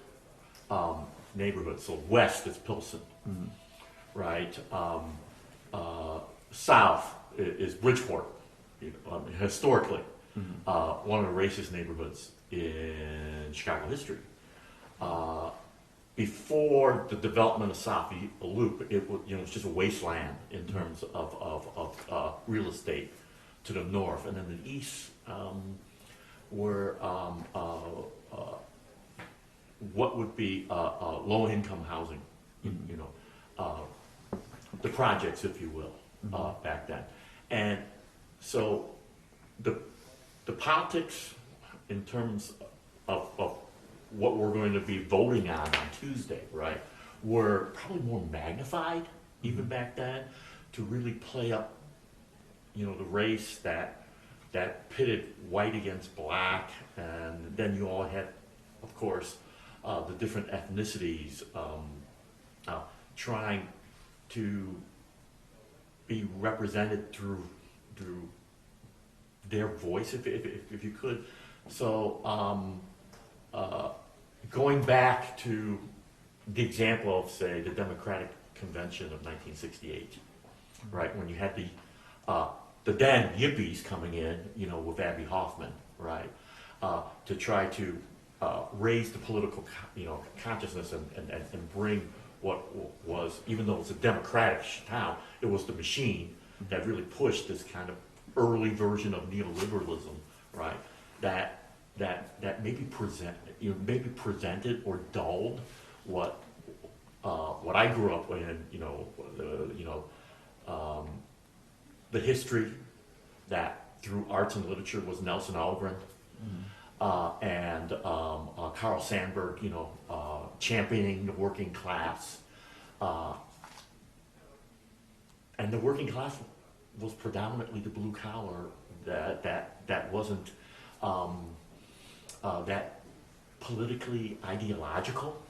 neighborhoods. So west is Pilsen, right? South is Bridgeport, historically, one of the racist neighborhoods in Chicago history. Before the development of South Loop, it was, it's just a wasteland in terms of real estate to the north, and then the east were what would be low-income housing, the projects, if you will, back then. And so the politics in terms of what we're going to be voting on Tuesday, right, were probably more magnified even back then to really play up, the race that pitted white against black, and then you all had, of course, the different ethnicities trying to be represented through their voice, if you could. So going back to the example of, say, the Democratic Convention of 1968, right, when you had the then Yippies coming in, with Abby Hoffman, right, to try to raise the political, consciousness and bring what was, even though it was a democratic town, it was the machine that really pushed this kind of early version of neoliberalism, right, that maybe presented or dulled what I grew up in, the history that through arts and literature was Nelson Algren, and Carl Sandburg, championing the working class, and the working class was predominantly the blue collar that wasn't that politically ideological,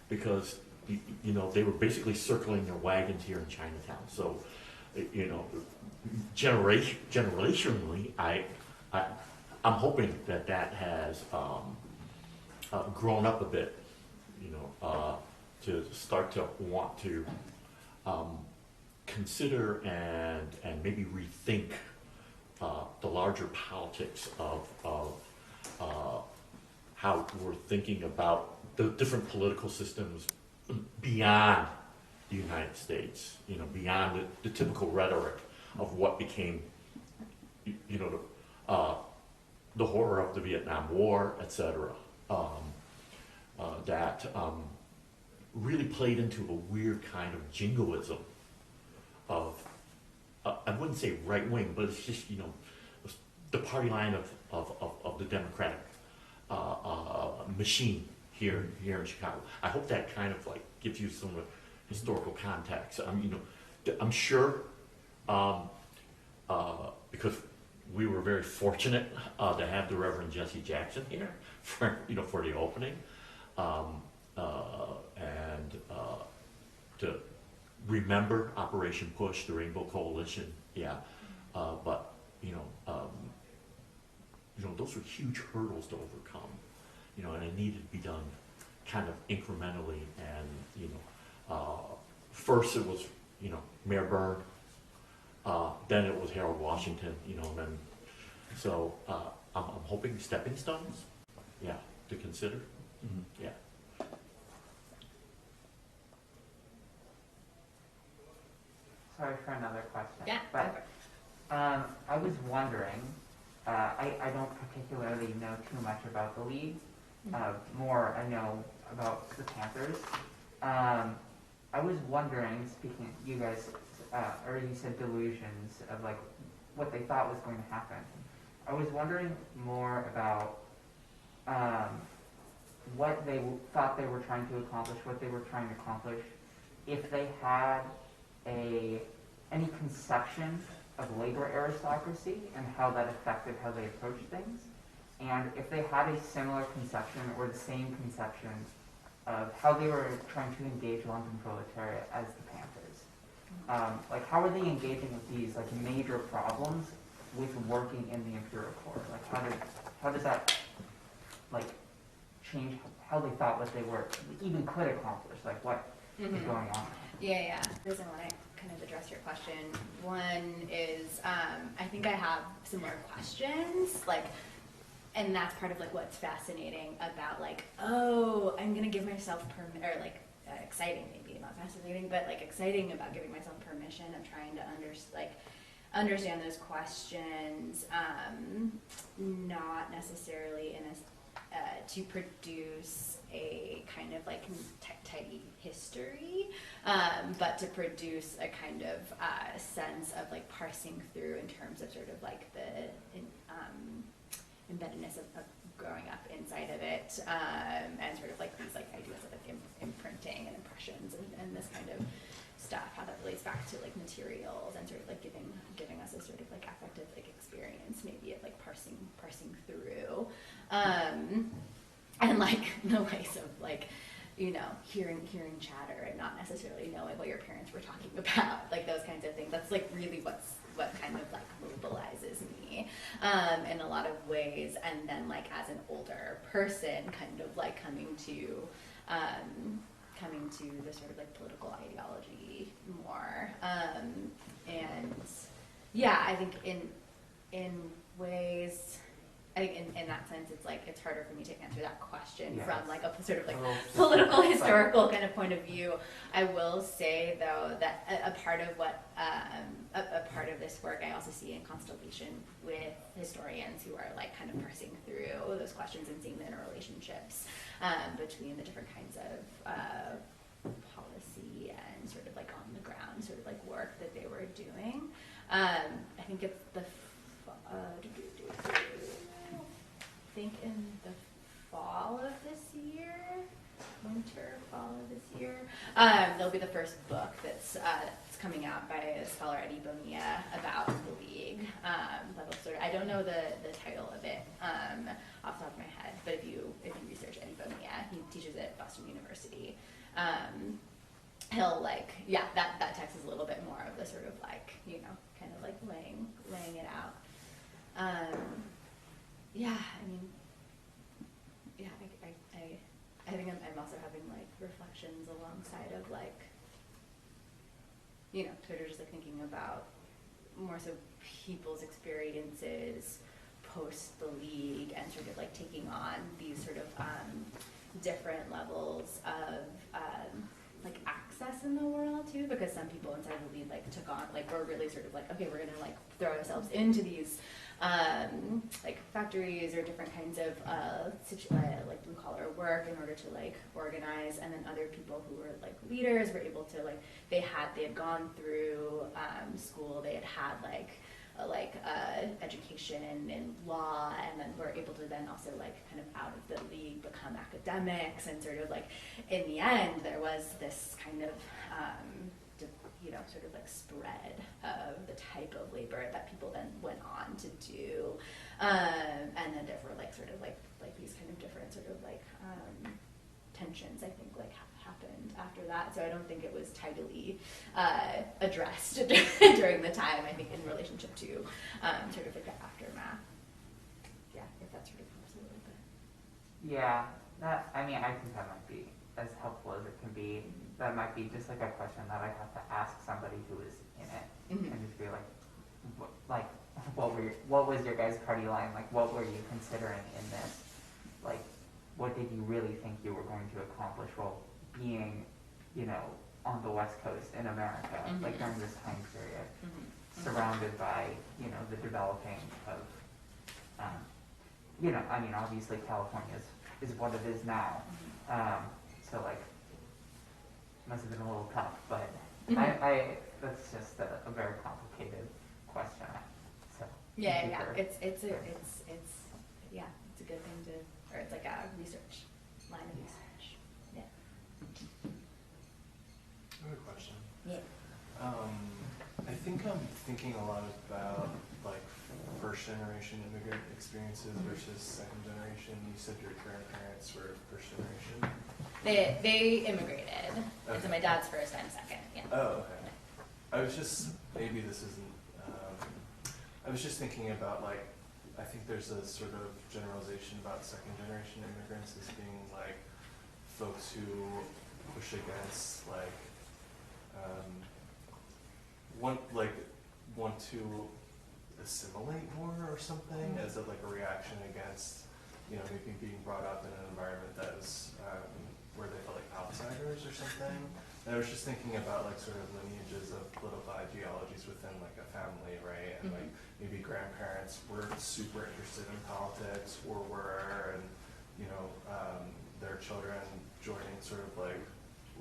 because they were basically circling their wagons here in Chinatown. So generationally, I'm hoping that has grown up a bit, to start to want to consider and maybe rethink the larger politics of how we're thinking about the different political systems beyond the United States, beyond the typical rhetoric of what became, the horror of the Vietnam War, etc. That really played into a weird kind of jingoism of, I wouldn't say right wing, but it's just, the party line of the Democratic machine here in Chicago. I hope that kind of like gives you some historical context. I'm sure, because we were very fortunate to have the Reverend Jesse Jackson here for the opening, and to remember Operation Push, the Rainbow Coalition. Yeah, but those were huge hurdles to overcome, and it needed to be done kind of incrementally. And first it was Mayor Byrd, then it was Harold Washington, and then so I'm hoping stepping stones, to consider, yeah. Sorry for another question. Yeah. But I was wondering, I don't particularly know too much about the league. More I know about the Panthers. I was wondering, speaking, you guys, or you said delusions of like what they thought was going to happen. I was wondering more about what they thought they were trying to accomplish, what they were trying to accomplish, if they had any conception of labor aristocracy and how that affected how they approached things, and if they had a similar conception or the same conception of how they were trying to engage London proletariat as the Panthers. Like, how are they engaging with these like major problems with working in the Imperial Court? Like, how does that like change how they thought what they were even could accomplish? Like, what is going on? Yeah. There's I want to kind of address your question. One is, I think I have some more questions, like, and that's part of like what's fascinating about like, oh, I'm gonna give myself or like exciting, maybe not fascinating, but like exciting about giving myself permission. I'm trying to understand those questions, not necessarily in a to produce a kind of like tidy history, but to produce a kind of sense of like parsing through in terms of sort of like the embeddedness of growing up inside of it, and sort of like these like ideas of like imprinting and impressions and this kind of stuff, how that relates back to like materials and sort of like giving us a sort of like affective like experience, maybe of like parsing through, and like the ways of like hearing chatter and not necessarily knowing what your parents were talking about, like those kinds of things. That's like really what kind of like mobilizes me in a lot of ways. And then like as an older person, kind of like coming to the sort of like political ideology more, and yeah, I think in ways, I think in that sense, it's like it's harder for me to answer that question from like a sort of like political historical kind of point of view. I will say though that a part of what a part of this work I also see in constellation with historians who are like kind of parsing through those questions and seeing the interrelationships between the different kinds of policy and sort of like on the ground sort of like work that they were doing. I think it's the in the fall of this year, fall of this year, there'll be the first book that's coming out by a scholar Eddie Bonilla about the League. I don't know the title of it off the top of my head, but if you research Eddie Bonilla, he teaches at Boston University. He'll that text is a little bit more of the sort of like kind of like laying it out. I think I'm also having like reflections alongside of like, sort of just like thinking about more so people's experiences post the League and sort of like taking on these sort of different levels of like access in the world too, because some people inside the League like took on like were really sort of like, okay, we're gonna like throw ourselves into these like factories or different kinds of like blue collar work in order to like organize, and then other people who were like leaders were able to like they had gone through school, they had education in law, and then were able to then also like kind of out of the League become academics, and sort of like in the end there was this kind of sort of like spread of the type of labor that people then went on to do, and then therefore like sort of like these kind of different sort of like tensions I think like happened after that. So I don't think it was tidily addressed during the time, I think, in relationship to sort of like the aftermath. Yeah, if that sort of helps a little bit. Yeah, I think that might be as helpful as it can be. That might be just like a question that I have to ask somebody who is in it, and just be like, what was your guys' party line? Like, what were you considering in this? Like, what did you really think you were going to accomplish while being, on the West Coast in America, like during this time period, surrounded by, the developing of, obviously California is what it is now. So like, must have been a little tough, but that's just a very complicated question. So yeah, it's a good thing to, or it's like a line of research. Yeah. I have a question. Yeah. I think I'm thinking a lot about like first generation immigrant experiences versus second generation. You said your grandparents were first generation. They immigrated. Okay. So my dad's first, I'm second. Yeah. Oh, okay. I was just, maybe this isn't, I was just thinking about like, I think there's a sort of generalization about second generation immigrants as being like folks who push against like, want to assimilate more or something as a reaction against, maybe being brought up in an environment that is, where they felt like outsiders or something. And I was just thinking about like sort of lineages of political ideologies within like a family, right? And like maybe grandparents were super interested in politics or were, and their children joining sort of like,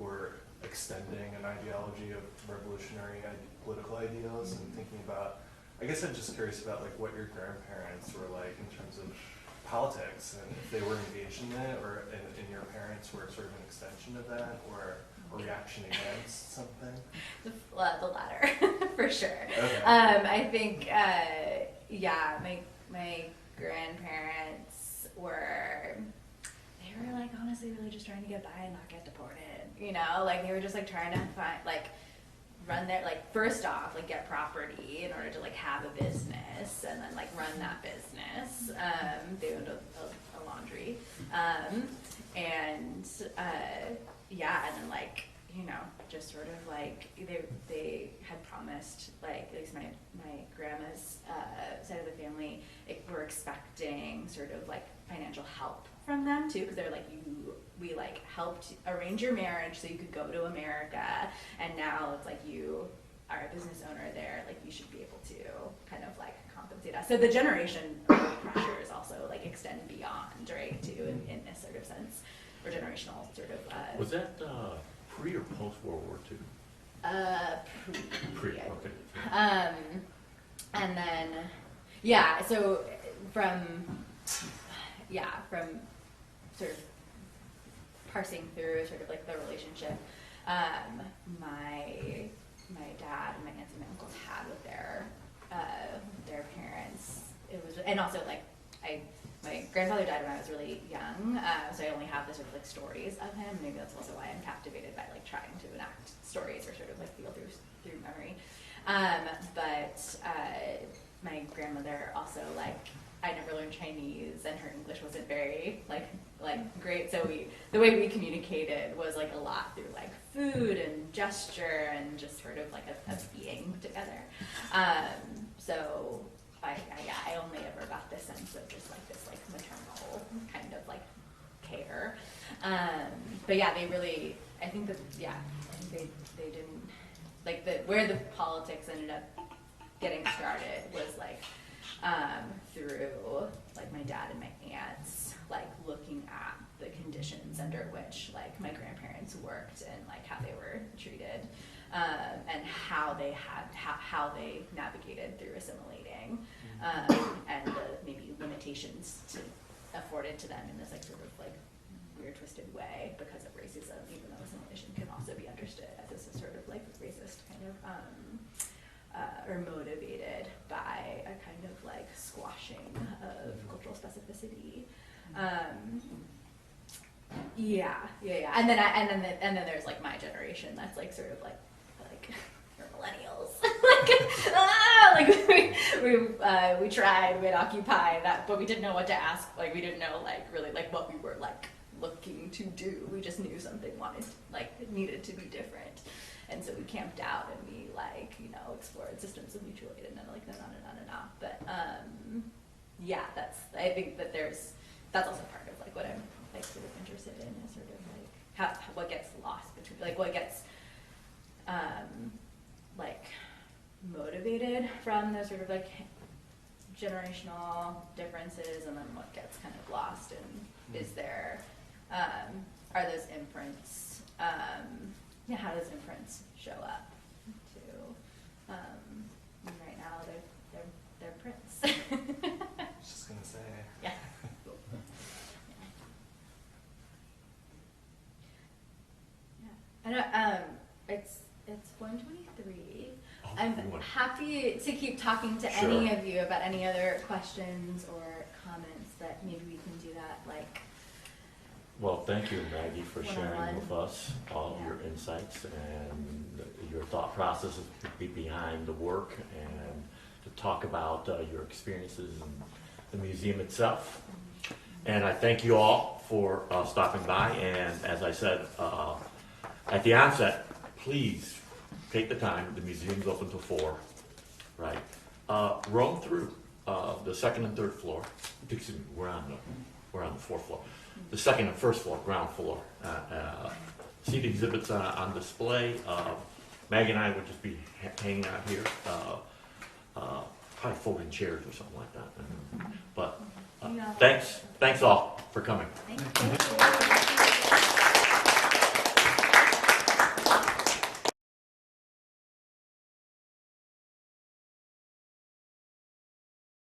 or extending an ideology of revolutionary political ideals, and thinking about, I guess I'm just curious about like what your grandparents were like in terms of politics, and if they were engaged in it, or and your parents were sort of an extension of that, or a reaction against something? The latter, for sure. Okay. I think, my grandparents were, they were like honestly really just trying to get by and not get deported. Like they were just like trying to find, like, run their, like, first off, like, get property in order to, like, have a business, and then, like, run that business. They owned a laundry. And then, like, just sort of, like, they had promised, like, at least my grandma's side of the family, were expecting sort of, like, financial help from them, too, because they're like, we like helped arrange your marriage so you could go to America, and now it's like you are a business owner there, like you should be able to kind of like compensate us. So the generation pressures also like extend beyond, right, too, in this sort of sense, or generational sort of. Was that pre or post World War II? Pre. Okay. And then, so from sort of parsing through sort of like the relationship my dad and my aunts and my uncles had with their parents. It was, and also like my grandfather died when I was really young, so I only have the sort of like stories of him. Maybe that's also why I'm captivated by like trying to enact stories or sort of like feel through memory. But my grandmother also, like, I never learned Chinese, and her English wasn't very like great. So the way we communicated was like a lot through like food and gesture and just sort of like a being together. So I only ever got this sense of just like this like maternal kind of like care. But yeah, they really, I think they didn't like where the politics ended up getting started was like through like my dad and my aunts like looking at the conditions under which like my grandparents worked and like how they were treated, and how they navigated through assimilating, and the maybe limitations afforded to them in this like sort of like weird twisted way because of racism, even though assimilation can also be understood as this sort of like racist kind of or motivated by a kind of like squashing of cultural specificity. Yeah. And then there's like my generation that's like sort of like we're millennials. We tried, we'd occupy that, but we didn't know what to ask. Like we didn't know like really like what we were like looking to do. We just knew something needed to be different. And so we camped out and we explored systems of mutual aid and then on and on. But yeah, I think that that's also part of like what I'm like sort of interested in is sort of like how what gets lost between like what gets like motivated from those sort of like generational differences, and then what gets kind of lost, and is there are those imprints how does imprints show up to right now they're prints. I was just gonna say. Yeah. I know, it's 1:23. Oh, I'm boy. happy to keep talking to Sure. any of you about any other questions or comments that maybe we can do that like. Well, thank you, Maggie, for sharing One-on-one. with us all Yeah. your insights and your thought processes behind the work, and to talk about your experiences in the museum itself. And I thank you all for stopping by. And as I said at the onset, please take the time. The museum's open till 4, right? Roam through the second and third floor. Excuse me, we're on the fourth floor. The second and first floor, ground floor. See the exhibits on display. Maggie and I would just be hanging out here, probably folding chairs or something like that. But Yeah. thanks all for coming. Thank you.